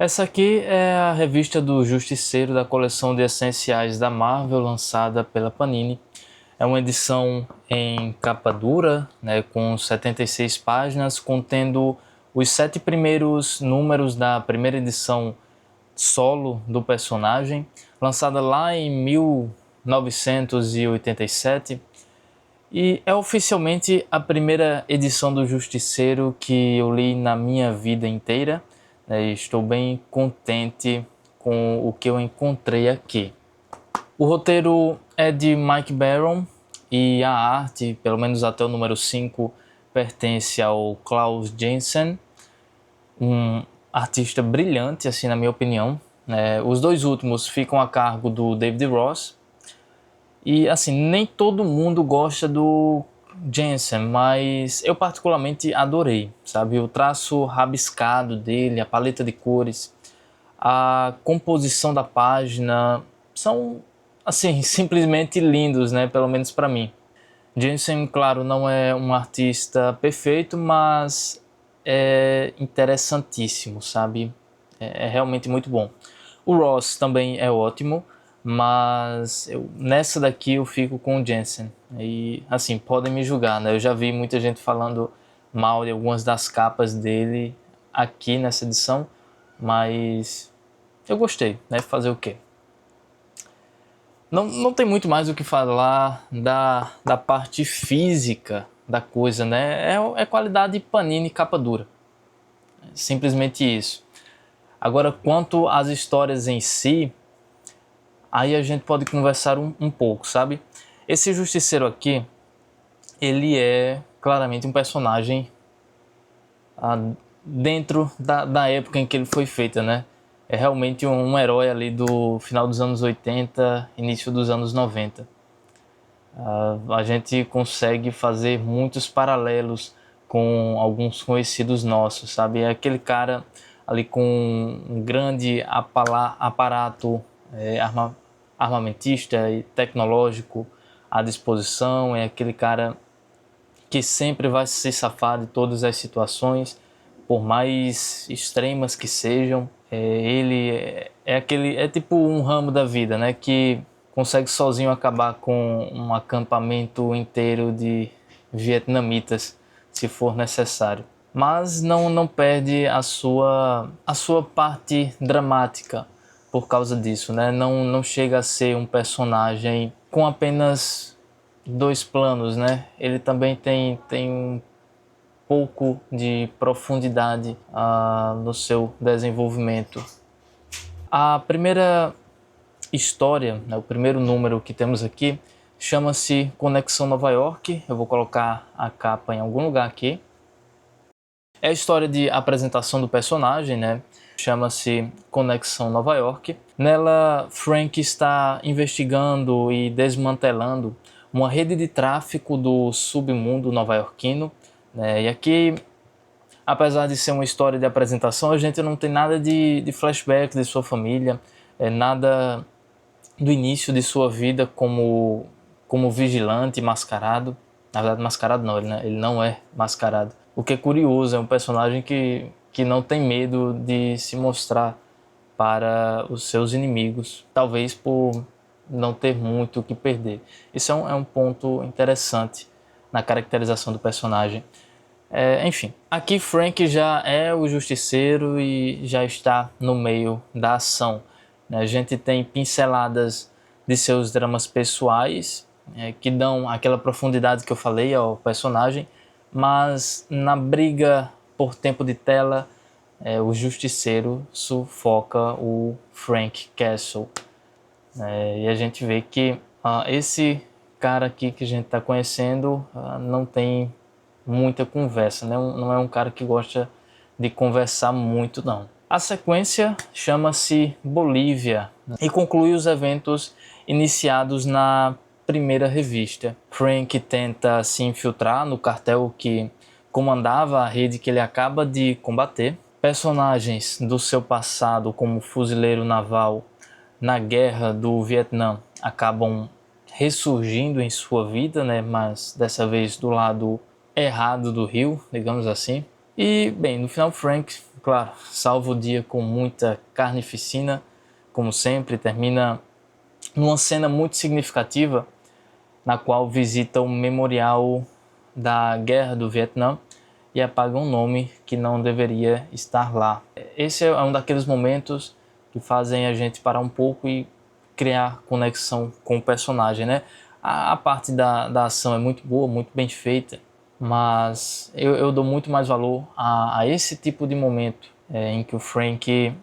Essa aqui é a revista do Justiceiro da coleção de essenciais da Marvel, lançada pela Panini. É uma edição em capa dura, né, com 76 páginas, contendo os 7 primeiros números da primeira edição solo do personagem, lançada lá em 1987. E é oficialmente a primeira edição do Justiceiro que eu li na minha vida inteira. Estou bem contente com o que eu encontrei aqui. O roteiro é de Mike Baron e a arte, pelo menos até o número 5, pertence ao Klaus Janson, um artista brilhante, assim, na minha opinião. Os dois últimos ficam a cargo do David Ross. E assim, nem todo mundo gosta do Jensen, mas eu particularmente adorei, sabe? O traço rabiscado dele, a paleta de cores, a composição da página são, assim, simplesmente lindos, né? Pelo menos para mim. Jensen, claro, não é um artista perfeito, mas é interessantíssimo, sabe? É realmente muito bom. O Ross também é ótimo, mas nessa daqui eu fico com o Jensen. E assim, podem me julgar, né? Eu já vi muita gente falando mal de algumas das capas dele aqui nessa edição, mas eu gostei, né? Fazer o quê? Não tem muito mais o que falar da parte física da coisa, né? É qualidade Panini capa dura. Simplesmente isso. Agora, quanto às histórias em si, aí a gente pode conversar um pouco, sabe? Esse Justiceiro aqui, ele é claramente um personagem dentro da época em que ele foi feito, né? É realmente um herói ali do final dos anos 80, início dos anos 90. A gente consegue fazer muitos paralelos com alguns conhecidos nossos, sabe? É aquele cara ali com um grande aparato armamentista e tecnológico à disposição, é aquele cara que sempre vai se safar de todas as situações, por mais extremas que sejam. É tipo um ramo da vida, né, que consegue sozinho acabar com um acampamento inteiro de vietnamitas, se for necessário. Mas não perde a sua parte dramática por causa disso, né? Não chega a ser um personagem com apenas dois planos, né? Ele também tem um pouco de profundidade no seu desenvolvimento. A primeira história, né, o primeiro número que temos aqui, chama-se Conexão Nova York. Eu vou colocar a capa em algum lugar aqui. É a história de apresentação do personagem, né? Chama-se Conexão Nova York. Nela, Frank está investigando e desmantelando uma rede de tráfico do submundo nova-iorquino, né? E aqui, apesar de ser uma história de apresentação, a gente não tem nada de flashback de sua família, nada do início de sua vida como vigilante mascarado. Na verdade, mascarado não, ele não é mascarado. O que é curioso, é um personagem que não tem medo de se mostrar para os seus inimigos, talvez por não ter muito o que perder. Isso é um ponto interessante na caracterização do personagem. Enfim, aqui Frank já é o justiceiro e já está no meio da ação, né? A gente tem pinceladas de seus dramas pessoais, que dão aquela profundidade que eu falei ao personagem, mas na briga por tempo de tela, o justiceiro sufoca o Frank Castle. E a gente vê que esse cara aqui que a gente está conhecendo não tem muita conversa, né? Não é um cara que gosta de conversar muito, não. A sequência chama-se Bolívia e conclui os eventos iniciados na primeira revista. Frank tenta se infiltrar no cartel que comandava a rede que ele acaba de combater. Personagens do seu passado, como fuzileiro naval na guerra do Vietnã, acabam ressurgindo em sua vida, né? Mas dessa vez do lado errado do rio, digamos assim. E, bem, no final Frank Claro, salva o dia com muita carnificina, como sempre, termina numa cena muito significativa na qual visita o memorial da Guerra do Vietnã e apaga um nome que não deveria estar lá. Esse é um daqueles momentos que fazem a gente parar um pouco e criar conexão com o personagem, né? A parte da ação é muito boa, muito bem feita, mas eu dou muito mais valor a esse tipo de momento em que o Frank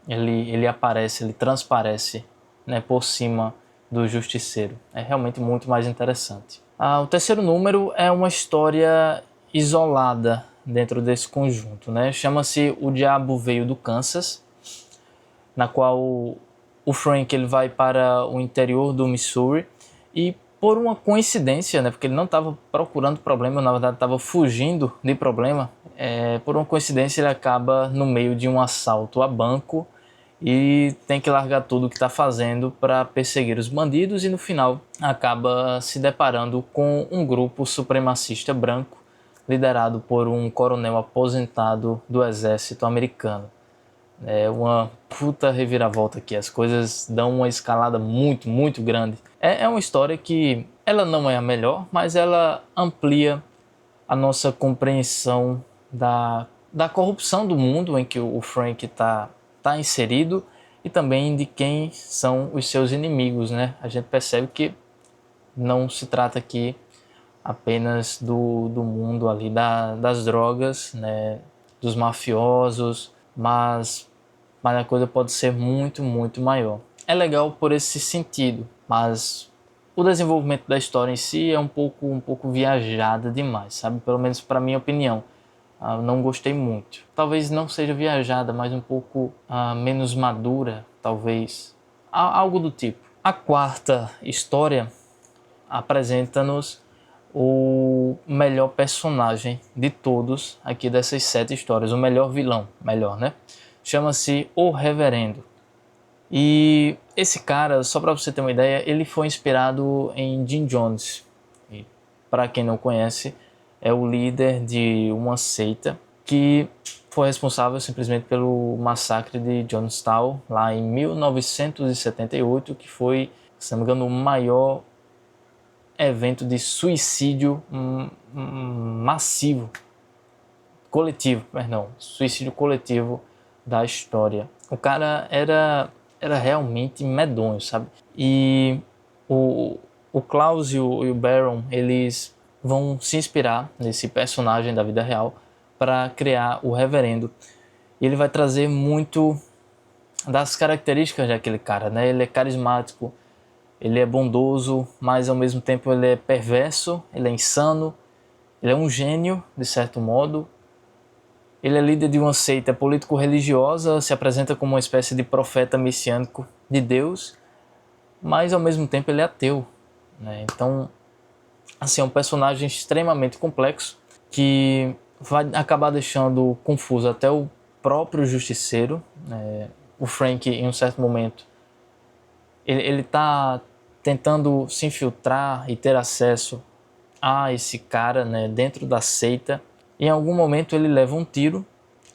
ele aparece, ele transparece, né, por cima do Justiceiro. É realmente muito mais interessante. O terceiro número é uma história isolada dentro desse conjunto, né? Chama-se O Diabo Veio do Kansas, na qual o Frank ele vai para o interior do Missouri e por uma coincidência, né, porque ele não estava procurando problema, na verdade estava fugindo de problema, por uma coincidência ele acaba no meio de um assalto a banco e tem que largar tudo o que está fazendo para perseguir os bandidos e no final acaba se deparando com um grupo supremacista branco liderado por um coronel aposentado do exército americano. É uma puta reviravolta aqui, as coisas dão uma escalada muito, muito grande. É uma história que ela não é a melhor, mas ela amplia a nossa compreensão da corrupção do mundo em que o Frank tá inserido e também de quem são os seus inimigos, né? A gente percebe que não se trata aqui apenas do mundo ali das drogas, né? Dos mafiosos, mas a coisa pode ser muito, muito maior. É legal por esse sentido, mas o desenvolvimento da história em si é um pouco viajada demais, sabe? Pelo menos para minha opinião. Não gostei muito. Talvez não seja viajada, mas um pouco menos madura, talvez. Algo do tipo. A quarta história apresenta-nos o melhor personagem de todos aqui dessas 7 histórias. O melhor vilão, melhor, né? Chama-se O Reverendo. E esse cara, só para você ter uma ideia, ele foi inspirado em Jim Jones. Para quem não conhece, é o líder de uma seita que foi responsável simplesmente pelo massacre de Jonestown lá em 1978, que foi, se não me engano, o maior evento de suicídio massivo, suicídio coletivo da história. O cara era realmente medonho, sabe? E o Klaus e o Baron, eles vão se inspirar nesse personagem da vida real para criar o Reverendo. E ele vai trazer muito das características daquele cara, né? Ele é carismático, ele é bondoso, mas ao mesmo tempo ele é perverso, ele é insano, ele é um gênio, de certo modo. Ele é líder de uma seita político-religiosa, se apresenta como uma espécie de profeta messiânico de Deus, mas ao mesmo tempo ele é ateu, né? Então, assim, é um personagem extremamente complexo que vai acabar deixando confuso até o próprio Justiceiro. O Frank, em um certo momento, ele tá tentando se infiltrar e ter acesso a esse cara, né, dentro da seita. Em algum momento ele leva um tiro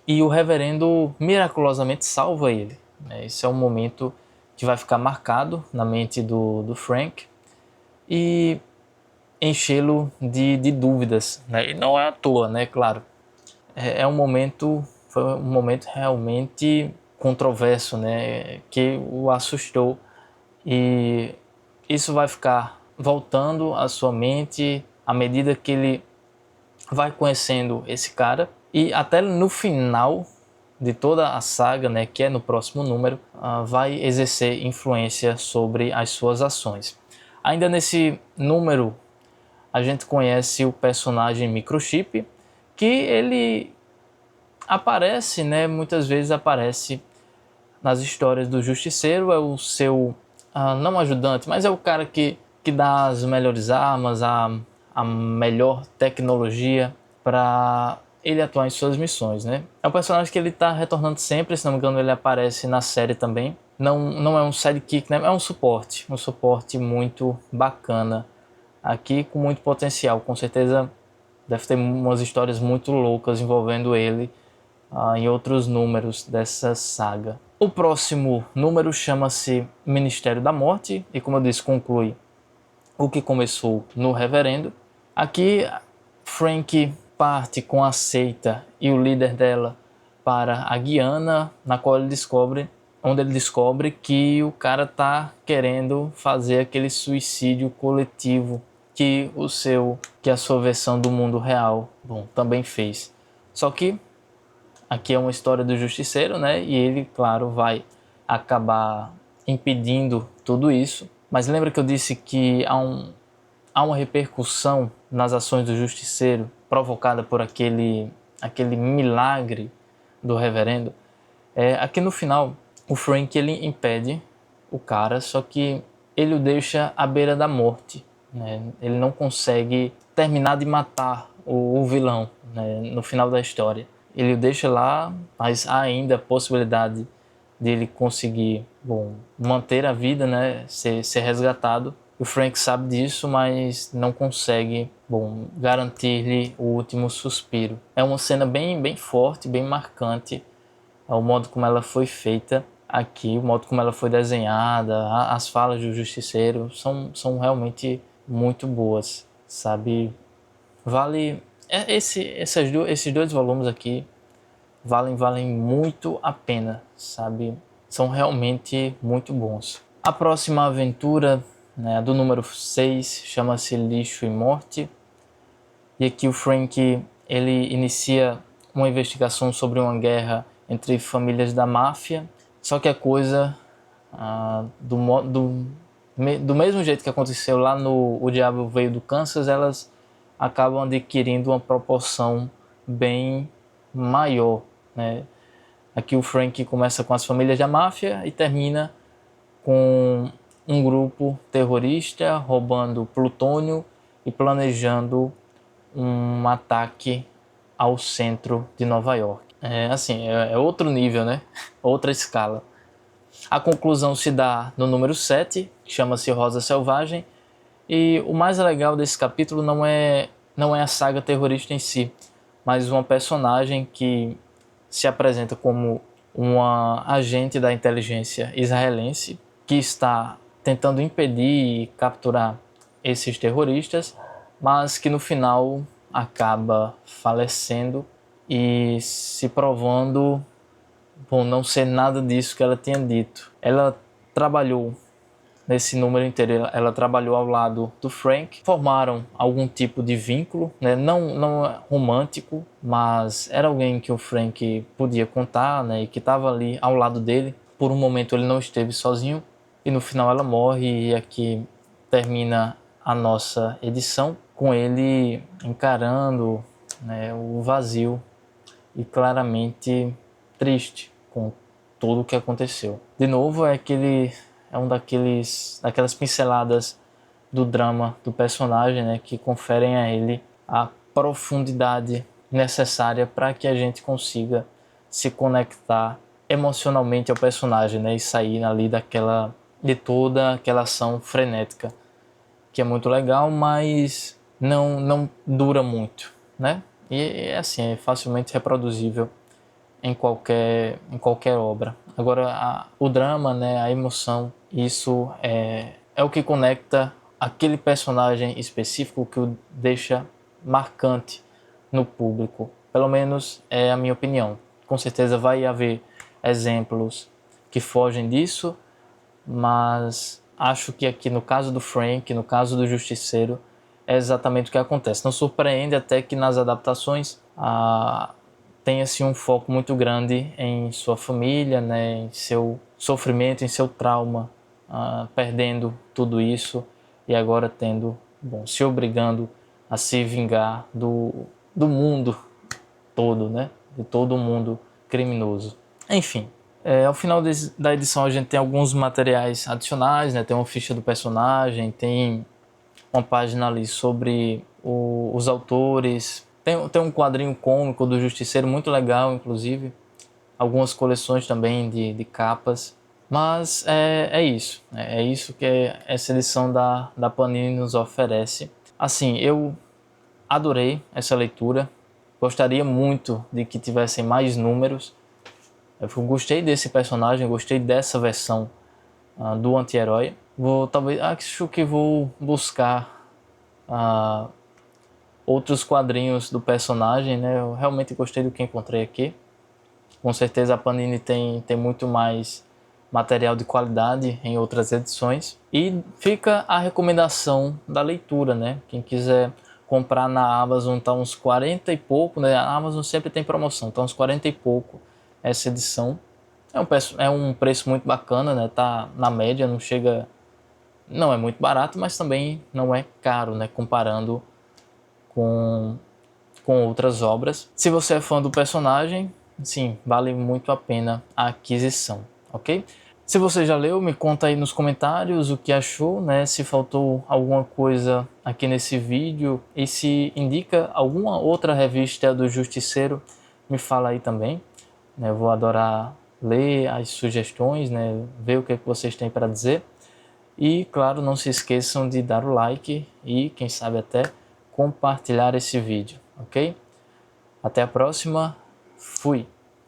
e o reverendo miraculosamente salva ele. Esse é um momento que vai ficar marcado na mente do Frank e enchê-lo de dúvidas, né? E não é à toa, né? Claro. Foi um momento realmente controverso, né? Que o assustou e isso vai ficar voltando à sua mente à medida que ele vai conhecendo esse cara e até no final de toda a saga, né, que é no próximo número, vai exercer influência sobre as suas ações. Ainda nesse número a gente conhece o personagem Microchip, que ele aparece, né, muitas vezes aparece nas histórias do Justiceiro, é o seu, não ajudante, mas é o cara que dá as melhores armas, a melhor tecnologia para ele atuar em suas missões, né? É um personagem que ele está retornando sempre, se não me engano ele aparece na série também. Não é um sidekick, né? É um suporte muito bacana aqui, com muito potencial. Com certeza deve ter umas histórias muito loucas envolvendo ele em outros números dessa saga. O próximo número chama-se Ministério da Morte e, como eu disse, conclui o que começou no Reverendo. Aqui, Frank parte com a seita e o líder dela para a Guiana, na qual onde ele descobre que o cara tá querendo fazer aquele suicídio coletivo que a sua versão do mundo real, também fez. Só que aqui é uma história do Justiceiro, né? E ele, claro, vai acabar impedindo tudo isso. Mas lembra que eu disse que há uma repercussão nas ações do Justiceiro provocada por aquele milagre do Reverendo? Aqui no final, o Frank ele impede o cara, só que ele o deixa à beira da morte, né? Ele não consegue terminar de matar o vilão, né, no final da história. Ele o deixa lá, mas há ainda a possibilidade dele conseguir manter a vida, né, ser resgatado. O Frank sabe disso, mas não consegue garantir-lhe o último suspiro. É uma cena bem forte, bem marcante. O modo como ela foi feita aqui, o modo como ela foi desenhada, as falas do Justiceiro são realmente muito boas, sabe? Vale esses dois volumes aqui valem muito a pena, sabe? São realmente muito bons. A próxima aventura, né, do número 6, chama-se Lixo e Morte. E aqui o Frank ele inicia uma investigação sobre uma guerra entre famílias da máfia. Só que a coisa, do mesmo jeito que aconteceu lá no O Diabo Veio do Kansas, elas acabam adquirindo uma proporção bem maior, né? Aqui o Frank começa com as famílias da máfia e termina com um grupo terrorista roubando plutônio e planejando um ataque ao centro de Nova York. É outro nível, né? Outra escala. A conclusão se dá no número 7, que chama-se Rosa Selvagem, e o mais legal desse capítulo não é a saga terrorista em si, mas uma personagem que se apresenta como uma agente da inteligência israelense que está tentando impedir e capturar esses terroristas, mas que no final acaba falecendo e se provando não ser nada disso que ela tinha dito. Ela trabalhou nesse número inteiro, ela trabalhou ao lado do Frank, formaram algum tipo de vínculo, né? Não romântico, mas era alguém que o Frank podia contar, né? E que estava ali ao lado dele. Por um momento ele não esteve sozinho e no final ela morre, e aqui termina a nossa edição com ele encarando, né, o vazio e claramente triste com tudo o que aconteceu. De novo, daquelas pinceladas do drama do personagem, né, que conferem a ele a profundidade necessária para que a gente consiga se conectar emocionalmente ao personagem, né, e sair ali de toda aquela ação frenética, que é muito legal, mas não dura muito, né? E é assim, é facilmente reproduzível em qualquer obra. Agora, o drama, né, a emoção, isso é o que conecta aquele personagem específico, que o deixa marcante no público. Pelo menos é a minha opinião. Com certeza vai haver exemplos que fogem disso, mas acho que aqui no caso do Frank, no caso do Justiceiro, é exatamente o que acontece. Não surpreende até que nas adaptações tenha-se um foco muito grande em sua família, né, em seu sofrimento, em seu trauma, perdendo tudo isso e agora se obrigando a se vingar do mundo todo, né, de todo o mundo criminoso. Enfim, ao final da edição a gente tem alguns materiais adicionais, né, tem uma ficha do personagem, tem uma página ali sobre os autores, tem um quadrinho cômico do Justiceiro muito legal, inclusive, algumas coleções também de capas, mas é isso, é isso que essa edição da Panini nos oferece. Assim, eu adorei essa leitura, gostaria muito de que tivessem mais números. Eu gostei desse personagem, gostei dessa versão do anti-herói. Acho que vou buscar outros quadrinhos do personagem, né? Eu realmente gostei do que encontrei aqui. Com certeza a Panini tem muito mais material de qualidade em outras edições. E fica a recomendação da leitura, né? Quem quiser comprar na Amazon tá uns 40 e pouco, né? A Amazon sempre tem promoção, tá uns 40 e pouco essa edição. É um preço muito bacana, né? Tá na média, não é muito barato, mas também não é caro, né? Comparando com outras obras. Se você é fã do personagem, sim, vale muito a pena a aquisição, ok? Se você já leu, me conta aí nos comentários o que achou, né? Se faltou alguma coisa aqui nesse vídeo e se indica alguma outra revista do Justiceiro, me fala aí também, né? Eu vou adorar ler as sugestões, né? Ver o que é que vocês têm para dizer. E, claro, não se esqueçam de dar o like e, quem sabe, até compartilhar esse vídeo, ok? Até a próxima. Fui!